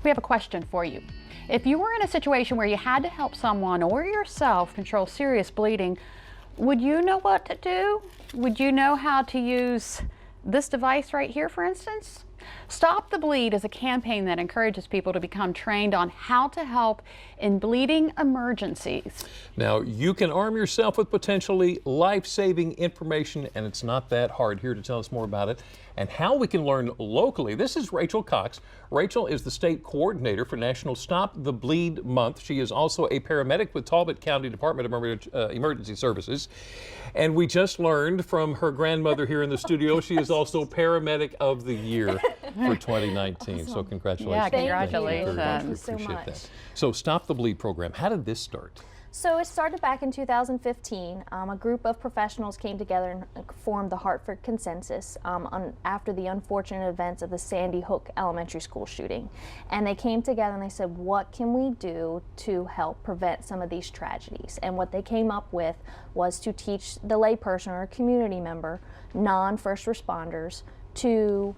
We have a question for you. If you were in a situation where you had to help someone or yourself control serious bleeding, would you know what to do? Would you know how to use this device right here, for instance? Stop the Bleed is a campaign that encourages people to become trained on how to help in bleeding emergencies. Now, you can arm yourself with potentially life-saving information, and it's not that hard. Here to tell us more about it and how we can learn locally, this is Rachel Cox. Rachel is the state coordinator for National Stop the Bleed Month. She is also a paramedic with Talbot County Department of Emergency Services. And we just learned from her grandmother here in the studio, she is also Paramedic of the Year for 2019. Awesome. So congratulations. Yeah, congratulations. Thank you very much. We appreciate that. So Stop the Bleed program, how did this start? So it started back in 2015. A group of professionals came together and formed the Hartford Consensus after the unfortunate events of the Sandy Hook Elementary School shooting. And they came together and they said, what can we do to help prevent some of these tragedies? And what they came up with was to teach the layperson or a community member, non-first responders, to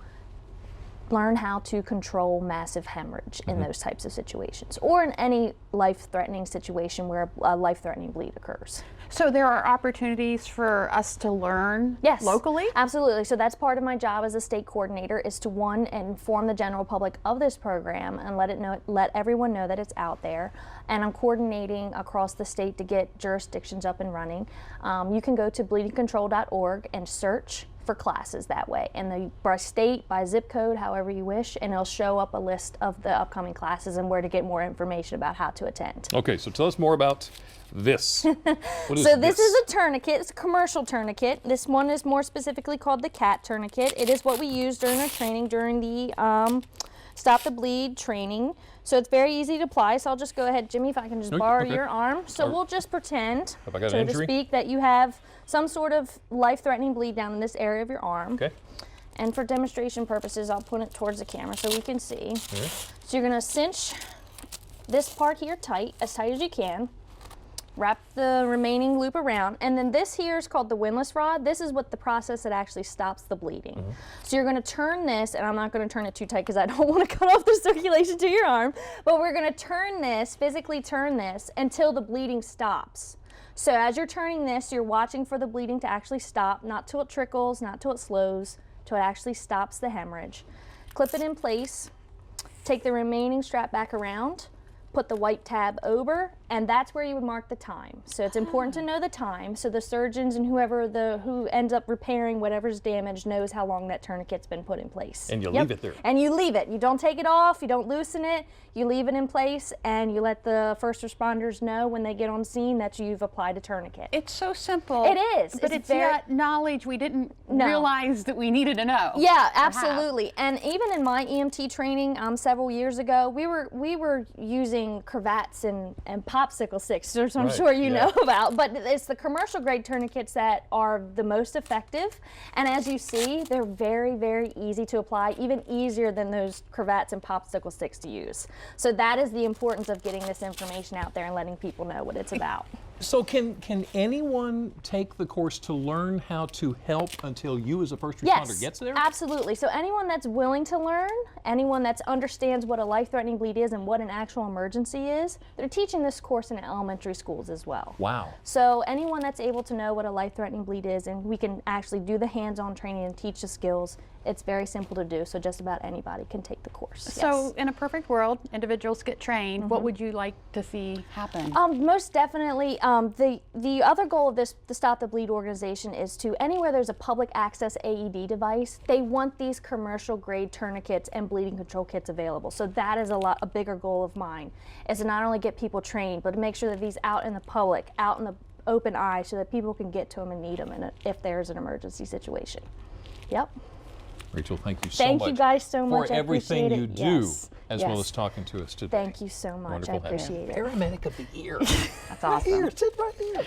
learn how to control massive hemorrhage in those types of situations, or in any life-threatening situation where a life-threatening bleed occurs. So there are opportunities for us to learn locally? Absolutely. So that's part of my job as a state coordinator, is to, one, inform the general public of this program and let everyone know that it's out there. And I'm coordinating across the state to get jurisdictions up and running. You can go to bleedingcontrol.org and search for classes that way, and by state, by zip code, however you wish, and it'll show up a list of the upcoming classes and where to get more information about how to attend. Okay, so tell us more about this. What is so this is a tourniquet. It's a commercial tourniquet. This one is more specifically called the CAT tourniquet. It is what we use during our training, during the Stop the Bleed training. So it's very easy to apply. So I'll just go ahead, Jimmy, if I can just borrow your arm. So we'll just pretend, so to speak, that you have some sort of life-threatening bleed down in this area of your arm. Okay. And for demonstration purposes, I'll put it towards the camera so we can see. So you're gonna cinch this part here tight as you can. Wrap the remaining loop around, and then this here is called the windlass rod. This is what the process that actually stops the bleeding. So you're going to turn this, and I'm not going to turn it too tight because I don't want to cut off the circulation to your arm, but we're going to turn this, physically turn this until the bleeding stops. So as you're turning this, you're watching for the bleeding to actually stop, not till it trickles, not till it slows, till it actually stops the hemorrhage. Clip it in place, take the remaining strap back around, put the white tab over, and that's where you would mark the time. So it's important to know the time, so the surgeons and who ends up repairing whatever's damaged knows how long that tourniquet's been put in place. And you leave it there. And you leave it. You don't take it off, you don't loosen it, you leave it in place, and you let the first responders know when they get on scene that you've applied a tourniquet. It's so simple. It is. But it's yet knowledge we didn't realize that we needed to know. Yeah, absolutely. And even in my EMT training several years ago, we were using cravats and popsicle sticks, which I'm sure you know about, but it's the commercial grade tourniquets that are the most effective. And as you see, they're very, very easy to apply, even easier than those cravats and popsicle sticks to use. So that is the importance of getting this information out there and letting people know what it's about. So can anyone take the course to learn how to help until you as a first responder gets there? Absolutely. So anyone that's willing to learn, anyone that understands what a life-threatening bleed is and what an actual emergency is, they're teaching this course in elementary schools as well. Wow. So anyone that's able to know what a life-threatening bleed is, and we can actually do the hands-on training and teach the skills, it's very simple to do, so just about anybody can take the course. So in a perfect world, individuals get trained. What would you like to see happen? Most definitely. The other goal of the Stop the Bleed organization is to, anywhere there's a public access AED device, they want these commercial grade tourniquets and bleeding control kits available. So that is a bigger goal of mine, is to not only get people trained, but to make sure that these out in the public, out in the open eye, so that people can get to them and need them if there's an emergency situation. Yep. Rachel, thank you so much. Thank you guys so much. For everything you do, as well Yes. as talking to us today. Thank you so much. Wonderful. I appreciate it. Paramedic of the Year. That's awesome. Right here, sit right here.